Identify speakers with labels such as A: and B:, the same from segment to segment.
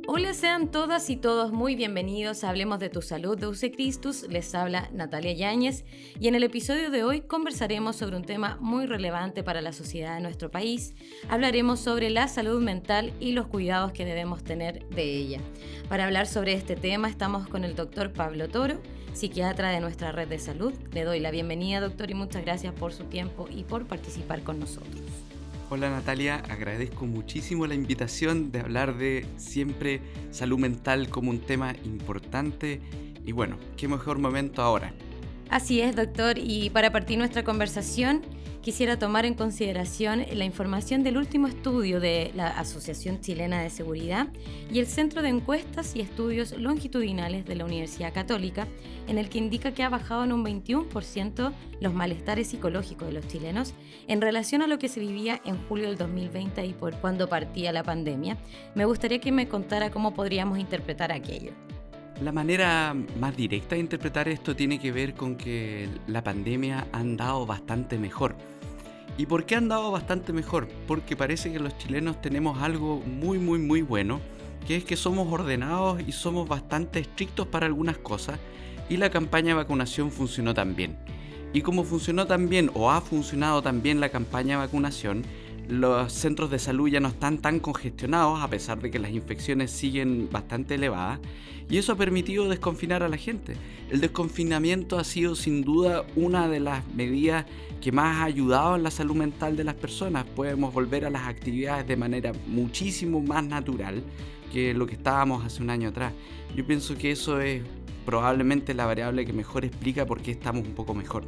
A: Hola, sean todas y todos muy bienvenidos a Hablemos de tu Salud de UC Christus. Les habla Natalia Yáñez y en el episodio de hoy conversaremos sobre un tema muy relevante para la sociedad de nuestro país. Hablaremos sobre la salud mental y los cuidados que debemos tener de ella. Para hablar sobre este tema estamos con el doctor Pablo Toro, psiquiatra de nuestra red de salud. Le doy la bienvenida, doctor, y muchas gracias por su tiempo y por participar con nosotros.
B: Hola Natalia, agradezco muchísimo la invitación de hablar de siempre salud mental como un tema importante y bueno, qué mejor momento ahora.
A: Así es, doctor, y para partir nuestra conversación quisiera tomar en consideración la información del último estudio de la Asociación Chilena de Seguridad y el Centro de Encuestas y Estudios Longitudinales de la Universidad Católica, en el que indica que ha bajado en un 21% los malestares psicológicos de los chilenos en relación a lo que se vivía en julio del 2020 y por cuando partía la pandemia. Me gustaría que me contara cómo podríamos interpretar aquello.
B: La manera más directa de interpretar esto tiene que ver con que la pandemia ha andado bastante mejor. ¿Y por qué ha andado bastante mejor? Porque parece que los chilenos tenemos algo muy bueno, que es que somos ordenados y somos bastante estrictos para algunas cosas, y la campaña de vacunación funcionó tan bien. Y como funcionó tan bien o ha funcionado tan bien la campaña de vacunación, los centros de salud ya no están tan congestionados a pesar de que las infecciones siguen bastante elevadas y eso ha permitido desconfinar a la gente. El desconfinamiento ha sido sin duda una de las medidas que más ha ayudado en la salud mental de las personas. Podemos volver a las actividades de manera muchísimo más natural que lo que estábamos hace un año atrás. Yo pienso que eso es probablemente la variable que mejor explica por qué estamos un poco mejor.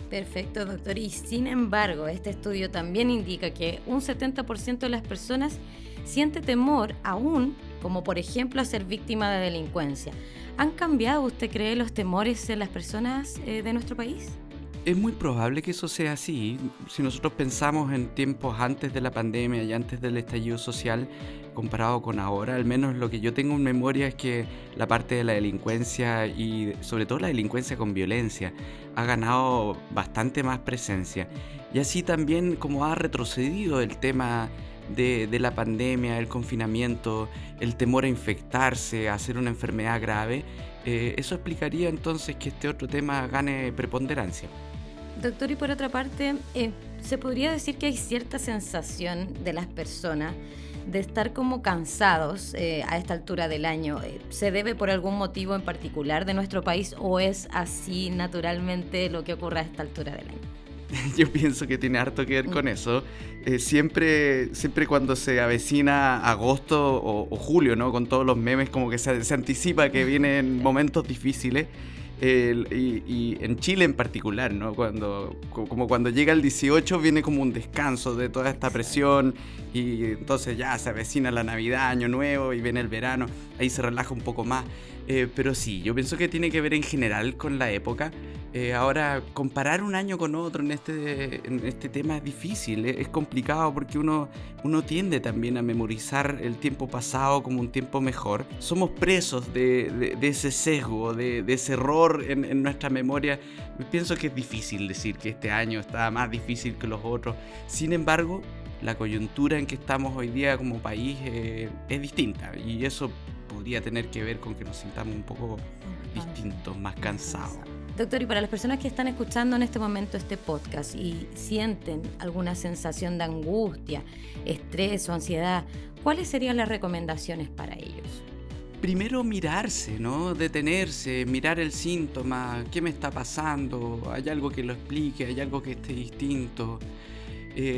A: Perfecto, doctor. Y sin embargo, este estudio también indica que un 70% de las personas siente temor aún, como por ejemplo a ser víctima de delincuencia. ¿Han cambiado, usted cree, los temores en las personas de nuestro país?
B: Es muy probable que eso sea así. Si nosotros pensamos en tiempos antes de la pandemia y antes del estallido social, comparado con ahora, al menos lo que yo tengo en memoria es que la parte de la delincuencia y sobre todo la delincuencia con violencia ha ganado bastante más presencia. Y así también como ha retrocedido el tema de la pandemia, el confinamiento, el temor a infectarse, a hacer una enfermedad grave, eso explicaría entonces que este otro tema gane preponderancia.
A: Doctor, y por otra parte, ¿se podría decir que hay cierta sensación de las personas de estar como cansados a esta altura del año? ¿Se debe por algún motivo en particular de nuestro país o es así naturalmente lo que ocurre a esta altura del año?
B: Yo pienso que tiene harto que ver con eso. Siempre cuando se avecina agosto o julio, ¿no? Con todos los memes, como que se anticipa que vienen momentos difíciles. Y en Chile en particular, ¿no? Como cuando llega el 18 viene como un descanso de toda esta presión y entonces ya se avecina la Navidad, Año Nuevo y viene el verano, ahí se relaja un poco más. Pero sí, yo pienso que tiene que ver en general con la época. Ahora, comparar un año con otro en este tema es difícil, es complicado porque uno tiende también a memorizar el tiempo pasado como un tiempo mejor. Somos presos de ese sesgo, de ese error en nuestra memoria. Pienso que es difícil decir que este año está más difícil que los otros. Sin embargo, la coyuntura en que estamos hoy día como país es distinta y eso podría tener que ver con que nos sintamos un poco distintos, más cansados.
A: Doctor, y para las personas que están escuchando en este momento este podcast y sienten alguna sensación de angustia, estrés o ansiedad, ¿cuáles serían las recomendaciones para ellos?
B: Primero mirarse, ¿no? Detenerse, mirar el síntoma, ¿qué me está pasando? ¿Hay algo que lo explique? ¿Hay algo que esté distinto?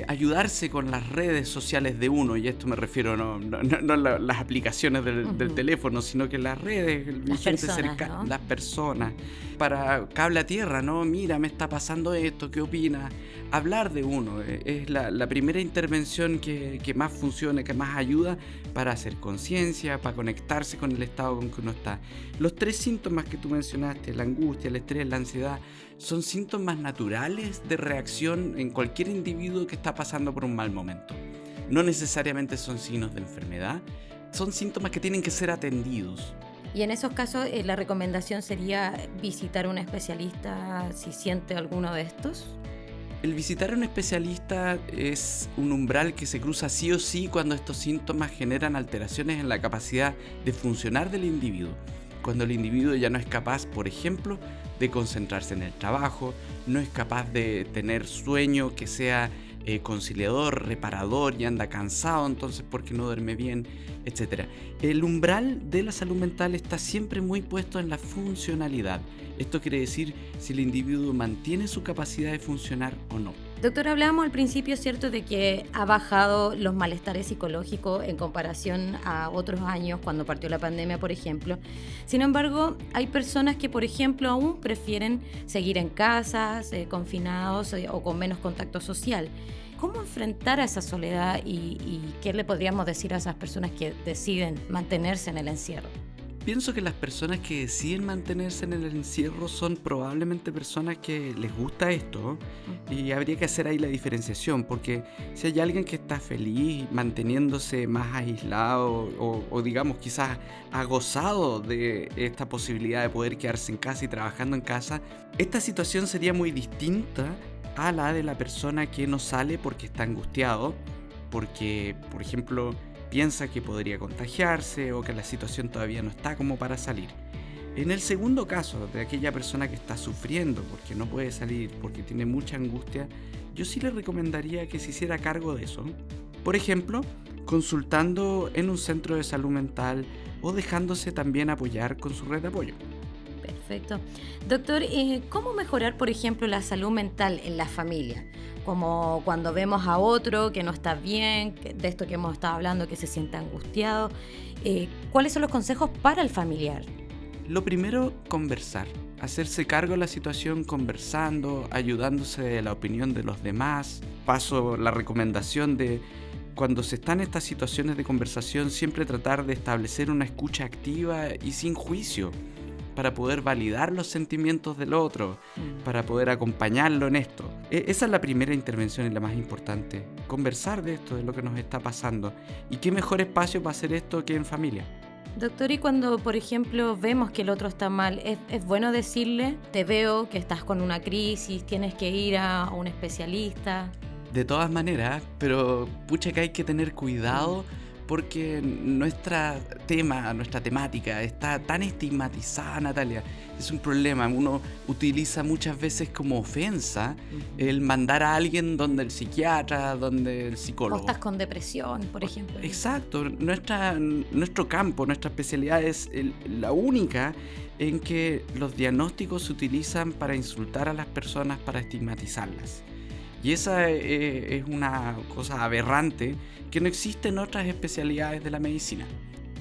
B: Ayudarse con las redes sociales de uno, y esto me refiero no las aplicaciones del teléfono, sino que las redes,
A: las personas, ¿no?
B: Las personas, para cable a tierra, ¿no? Mira, me está pasando esto, ¿qué opinas? Hablar de uno es la primera intervención que más funciona, que más ayuda para hacer conciencia, para conectarse con el estado con que uno está. Los 3 síntomas que tú mencionaste, la angustia, el estrés, la ansiedad, son síntomas naturales de reacción en cualquier individuo que está pasando por un mal momento. No necesariamente son signos de enfermedad, son síntomas que tienen que ser atendidos.
A: Y en esos casos, la recomendación sería visitar a un especialista si siente alguno de estos.
B: El visitar a un especialista es un umbral que se cruza sí o sí cuando estos síntomas generan alteraciones en la capacidad de funcionar del individuo. Cuando el individuo ya no es capaz, por ejemplo, de concentrarse en el trabajo, no es capaz de tener sueño que sea conciliador, reparador y anda cansado, entonces porque no duerme bien, etc. El umbral de la salud mental está siempre muy puesto en la funcionalidad. Esto quiere decir si el individuo mantiene su capacidad de funcionar o no.
A: Doctor, hablábamos al principio, ¿cierto?, de que ha bajado los malestares psicológicos en comparación a otros años, cuando partió la pandemia, por ejemplo. Sin embargo, hay personas que, por ejemplo, aún prefieren seguir en casa, confinados o con menos contacto social. ¿Cómo enfrentar a esa soledad y qué le podríamos decir a esas personas que deciden mantenerse en el encierro?
B: Pienso que las personas que deciden mantenerse en el encierro son probablemente personas que les gusta esto, y habría que hacer ahí la diferenciación, porque si hay alguien que está feliz manteniéndose más aislado o digamos quizás ha gozado de esta posibilidad de poder quedarse en casa y trabajando en casa, esta situación sería muy distinta a la de la persona que no sale porque está angustiado, porque, por ejemplo, piensa que podría contagiarse o que la situación todavía no está como para salir. En el segundo caso, de aquella persona que está sufriendo porque no puede salir, porque tiene mucha angustia, yo sí le recomendaría que se hiciera cargo de eso. Por ejemplo, consultando en un centro de salud mental o dejándose también apoyar con su red de apoyo.
A: Perfecto. Doctor, ¿cómo mejorar, por ejemplo, la salud mental en la familia? Como cuando vemos a otro que no está bien, de esto que hemos estado hablando, que se siente angustiado. ¿Cuáles son los consejos para el familiar?
B: Lo primero, conversar. Hacerse cargo de la situación conversando, ayudándose de la opinión de los demás. Paso la recomendación de, cuando se están en estas situaciones de conversación, siempre tratar de establecer una escucha activa y sin juicio, para poder validar los sentimientos del otro, para poder acompañarlo en esto. Esa es la primera intervención y la más importante. Conversar de esto, de lo que nos está pasando. Y qué mejor espacio para hacer esto que en familia.
A: Doctor, y cuando, por ejemplo, vemos que el otro está mal, ¿es bueno decirle, te veo que estás con una crisis, tienes que ir a un especialista?
B: De todas maneras, pero pucha que hay que tener cuidado, porque nuestra temática está tan estigmatizada, Natalia. Es un problema. Uno utiliza muchas veces como ofensa el mandar a alguien donde el psiquiatra, donde el psicólogo.
A: O estás con depresión, por ejemplo.
B: Exacto. Nuestro campo, nuestra especialidad es la única en que los diagnósticos se utilizan para insultar a las personas, para estigmatizarlas. Y esa es una cosa aberrante que no existe en otras especialidades de la medicina.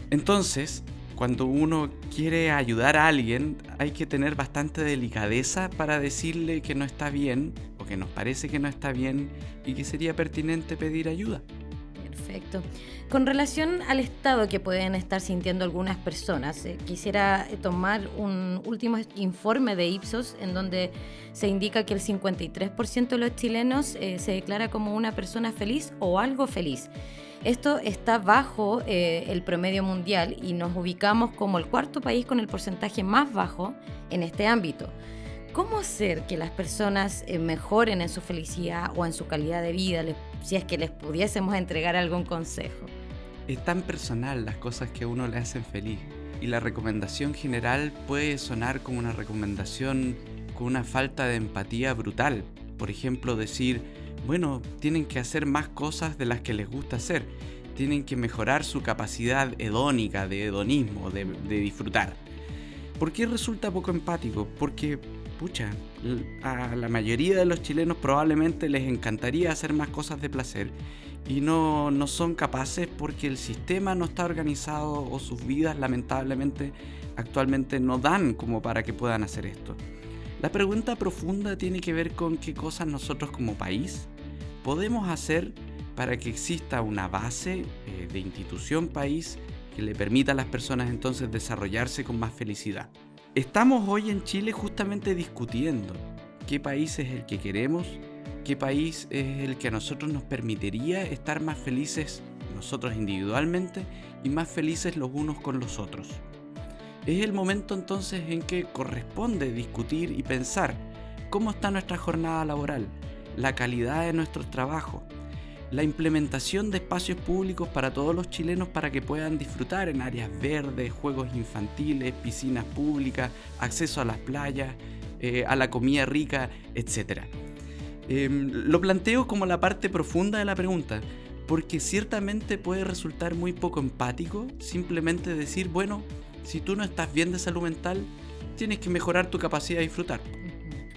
B: Entonces, cuando uno quiere ayudar a alguien, hay que tener bastante delicadeza para decirle que no está bien, o que nos parece que no está bien, y que sería pertinente pedir ayuda.
A: Perfecto. Con relación al estado que pueden estar sintiendo algunas personas, quisiera tomar un último informe de Ipsos en donde se indica que el 53% de los chilenos se declara como una persona feliz o algo feliz. Esto está bajo el promedio mundial y nos ubicamos como el cuarto país con el porcentaje más bajo en este ámbito. ¿Cómo hacer que las personas mejoren en su felicidad o en su calidad de vida, si es que les pudiésemos entregar algún consejo?
B: Es tan personal las cosas que a uno le hacen feliz, y la recomendación general puede sonar como una recomendación con una falta de empatía brutal. Por ejemplo, decir, bueno, tienen que hacer más cosas de las que les gusta hacer, tienen que mejorar su capacidad hedónica, de hedonismo, de disfrutar. ¿Por qué resulta poco empático? Porque, a la mayoría de los chilenos probablemente les encantaría hacer más cosas de placer y no son capaces porque el sistema no está organizado o sus vidas lamentablemente actualmente no dan como para que puedan hacer esto. La pregunta profunda tiene que ver con qué cosas nosotros como país podemos hacer para que exista una base de institución país que le permita a las personas entonces desarrollarse con más felicidad. Estamos hoy en Chile justamente discutiendo qué país es el que queremos, qué país es el que a nosotros nos permitiría estar más felices nosotros individualmente y más felices los unos con los otros. Es el momento entonces en que corresponde discutir y pensar cómo está nuestra jornada laboral, la calidad de nuestros trabajos, la implementación de espacios públicos para todos los chilenos para que puedan disfrutar en áreas verdes, juegos infantiles, piscinas públicas, acceso a las playas, a la comida rica, etc. Lo planteo como la parte profunda de la pregunta, porque ciertamente puede resultar muy poco empático simplemente decir, bueno, si tú no estás bien de salud mental, tienes que mejorar tu capacidad de disfrutar.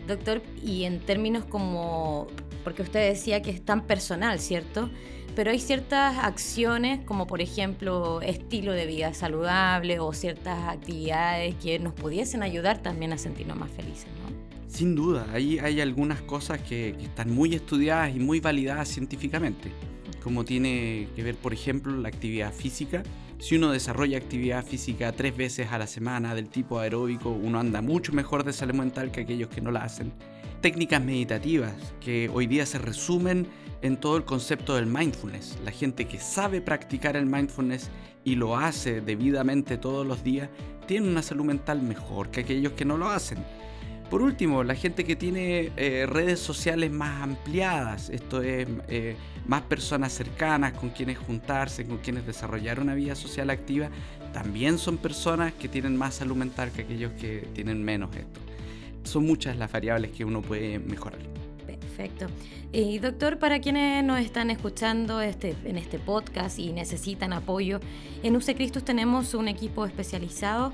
A: Doctor, y en términos como, porque usted decía que es tan personal, ¿cierto? Pero hay ciertas acciones, como por ejemplo estilo de vida saludable o ciertas actividades que nos pudiesen ayudar también a sentirnos más felices, ¿no?
B: Sin duda, hay algunas cosas que están muy estudiadas y muy validadas científicamente, como tiene que ver, por ejemplo, la actividad física. Si uno desarrolla actividad física 3 veces a la semana del tipo aeróbico, uno anda mucho mejor de salud mental que aquellos que no la hacen. Técnicas meditativas que hoy día se resumen en todo el concepto del mindfulness. La gente que sabe practicar el mindfulness y lo hace debidamente todos los días, tiene una salud mental mejor que aquellos que no lo hacen. Por último, la gente que tiene redes sociales más ampliadas, esto es, más personas cercanas con quienes juntarse, con quienes desarrollar una vida social activa, también son personas que tienen más salud mental que aquellos que tienen menos esto. Son muchas las variables que uno puede mejorar.
A: Perfecto. Y doctor, para quienes nos están escuchando en este podcast y necesitan apoyo, en UC Christus tenemos un equipo especializado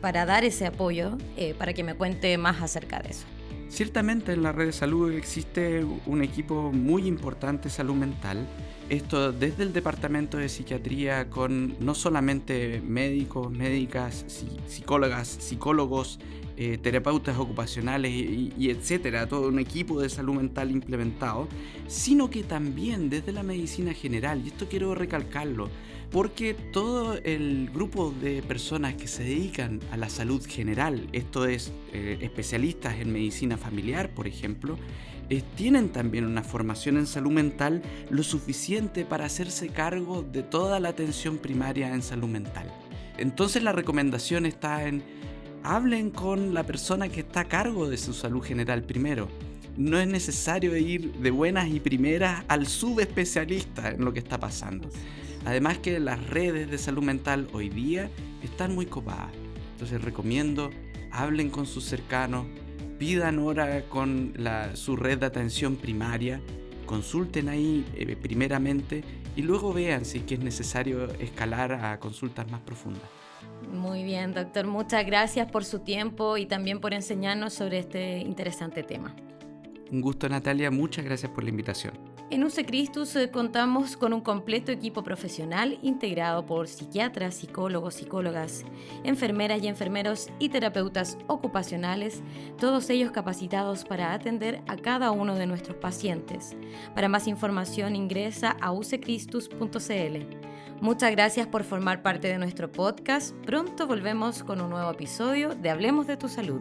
A: para dar ese apoyo, para que me cuente más acerca de eso.
B: Ciertamente en la red de salud existe un equipo muy importante de salud mental. Esto desde el departamento de psiquiatría con no solamente médicos, médicas, psicólogas, psicólogos, terapeutas ocupacionales y etcétera, todo un equipo de salud mental implementado, sino que también desde la medicina general, y esto quiero recalcarlo, porque todo el grupo de personas que se dedican a la salud general, esto es, especialistas en medicina familiar, por ejemplo, tienen también una formación en salud mental lo suficiente para hacerse cargo de toda la atención primaria en salud mental. Entonces la recomendación está en: hablen con la persona que está a cargo de su salud general primero. No es necesario ir de buenas y primeras al subespecialista en lo que está pasando. Además que las redes de salud mental hoy día están muy copadas. Entonces recomiendo, hablen con sus cercanos, pidan hora con su red de atención primaria, consulten ahí primeramente y luego vean si es necesario escalar a consultas más profundas.
A: Muy bien, doctor. Muchas gracias por su tiempo y también por enseñarnos sobre este interesante tema.
B: Un gusto, Natalia. Muchas gracias por la invitación.
A: En UC Christus contamos con un completo equipo profesional integrado por psiquiatras, psicólogos, psicólogas, enfermeras y enfermeros y terapeutas ocupacionales, todos ellos capacitados para atender a cada uno de nuestros pacientes. Para más información ingresa a uccristus.cl. Muchas gracias por formar parte de nuestro podcast. Pronto volvemos con un nuevo episodio de Hablemos de tu Salud.